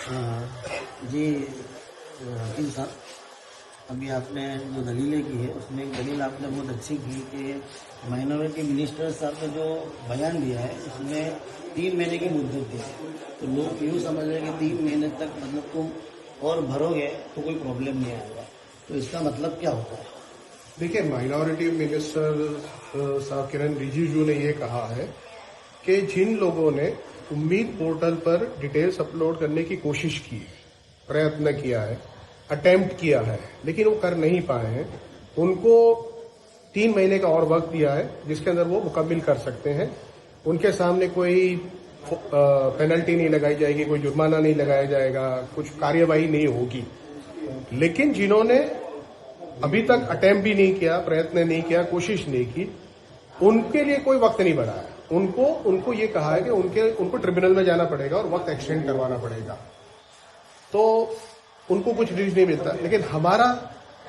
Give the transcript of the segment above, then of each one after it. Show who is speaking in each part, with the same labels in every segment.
Speaker 1: جی حکیم صاحب، ابھی آپ نے جو دلیلیں کی ہے اس میں ایک دلیل آپ نے بہت اچھی کی کہ مائنورٹی منسٹر صاحب نے جو بیان دیا ہے اس میں 3 مہینے کی مدت دی ہے، تو لوگ یوں سمجھ رہے ہیں کہ 3 مہینے تک مطلب تم اور بھرو گے تو کوئی پرابلم نہیں آئے گا، تو اس کا مطلب کیا ہوتا ہے؟
Speaker 2: دیکھیے، مائنورٹی منسٹر صاحب کرن رجیجو نے یہ کہا ہے کہ جن لوگوں نے امید پورٹل پر ڈیٹیلز اپلوڈ کرنے کی کوشش کی ہے، پریتن کیا ہے، اٹیمپٹ کیا ہے، لیکن وہ کر نہیں پائے ہیں، ان کو 3 مہینے کا اور وقت دیا ہے جس کے اندر وہ مکمل کر سکتے ہیں۔ ان کے سامنے کوئی پینلٹی نہیں لگائی جائے گی، کوئی جرمانہ نہیں لگایا جائے گا، کچھ کارروائی نہیں ہوگی۔ لیکن جنہوں نے ابھی تک اٹیمپٹ بھی نہیں کیا، پریتن نہیں کیا، کوشش نہیں کی، ان کے لیے کوئی وقت نہیں بڑھا ہے۔ ان کو یہ کہا ہے کہ ان کو ٹریبونل میں جانا پڑے گا اور وقت ایکسٹینڈ کروانا پڑے گا، تو ان کو کچھ ریلیف نہیں ملتا۔ لیکن ہمارا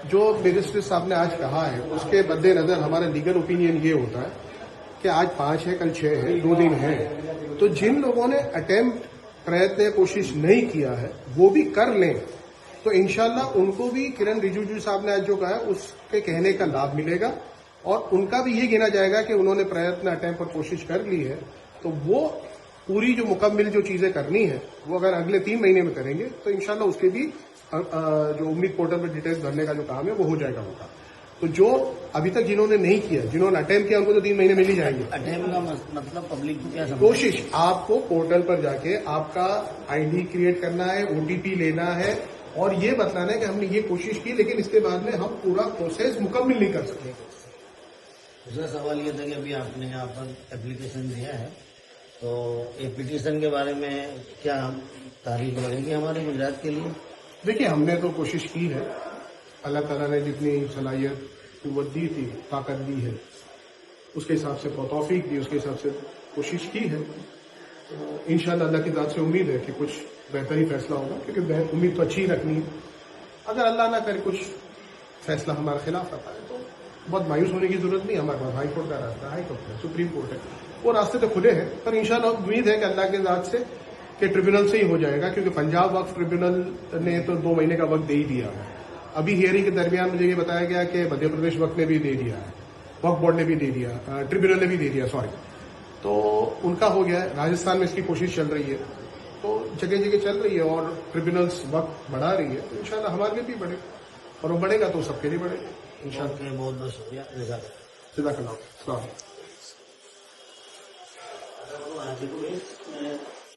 Speaker 2: جو منسٹر صاحب نے آج کہا ہے اس کے مد نظر ہمارا لیگل اوپینین یہ ہوتا ہے کہ آج 5 ہے، کل 6 ہے، 2 دن ہے، تو جن لوگوں نے اٹیمپٹ، پریتن، کوشش نہیں کیا ہے وہ بھی کر لیں، تو انشاءاللہ ان کو بھی کرن رجیجو صاحب نے آج جو کہا ہے اس کے کہنے کا لابھ ملے گا، اور ان کا بھی یہ گنا جائے گا کہ انہوں نے پریتن، اٹیمپٹ اور کوشش کر لی ہے، تو وہ پوری جو مکمل جو چیزیں کرنی ہے وہ اگر اگلے 3 مہینے میں کریں گے تو انشاءاللہ اس کے بھی جو امید پورٹل میں ڈیٹیلز بھرنے کا جو کام ہے وہ ہو جائے گا ہوگا۔ تو جو ابھی تک جنہوں نے نہیں کیا، جنہوں نے اٹیمپٹ کیا، ان کو تو 3 مہینے مل ہی جائیں گے۔
Speaker 1: اٹیمپٹ کا مطلب پبلک کو کیا سمجھ؟
Speaker 2: کوشش، آپ کو پورٹل پر جا کے آپ کا آئی ڈی کریٹ کرنا ہے، او ٹی پی لینا ہے اور یہ بتلانا ہے کہ ہم نے یہ کوشش کی، لیکن اس کے بعد میں ہم پورا پروسیس مکمل نہیں کر سکے۔
Speaker 1: دوسرا سوال یہ تھا کہ ابھی آپ نے یہاں پر اپلیکیشن دیا ہے، تو یہ پٹیشن کے بارے میں کیا تاریخ بڑھے گی ہمارے گجرات کے لیے؟
Speaker 2: دیکھیے، ہم نے تو کوشش کی ہے، اللہ تعالیٰ نے جتنی صلاحیت، قوت دی تھی، طاقت دی ہے، اس کے حساب سے توفیق دی، اس کے حساب سے کوشش کی ہے۔ انشاءاللہ اللہ کی ذات سے امید ہے کہ کچھ بہتری فیصلہ ہوگا، کیونکہ امید تو اچھی رکھنی ہے۔ اگر اللہ نہ کرے کچھ فیصلہ ہمارے خلاف آتا ہے تو بہت مایوس ہونے کی ضرورت نہیں، ہمارے پاس ہائی کورٹ کا راستہ، ہائی کورٹ ہے، سپریم کورٹ ہے، وہ راستے تو کھلے ہیں، پر انشاءاللہ امید ہے کہ اللہ کے ذات سے کہ ٹریبونل سے ہی ہو جائے گا، کیونکہ پنجاب وقف ٹریبونل نے تو 2 مہینے کا وقت دے ہی دیا ہے۔ ابھی ہیئرنگ کے درمیان مجھے یہ بتایا گیا کہ مدھیہ پردیش وقف نے بھی دے دیا ہے، وقف بورڈ نے بھی دے دیا، ٹریبونل نے بھی دے دیا، تو ان کا ہو گیا ہے۔ راجستھان میں اس کی کوشش چل رہی ہے، تو جگہ جگہ چل رہی ہے اور ٹریبونلز وقت بڑھا رہی ہے، تو انشاءاللہ ہمارے لیے بھی بڑھے، اور وہ بڑھے گا تو سب کے لیے بڑھے گا انشاءاللہ۔
Speaker 1: بہت بہت شکریہ،
Speaker 2: جزاک اللہ، السلام علیکم۔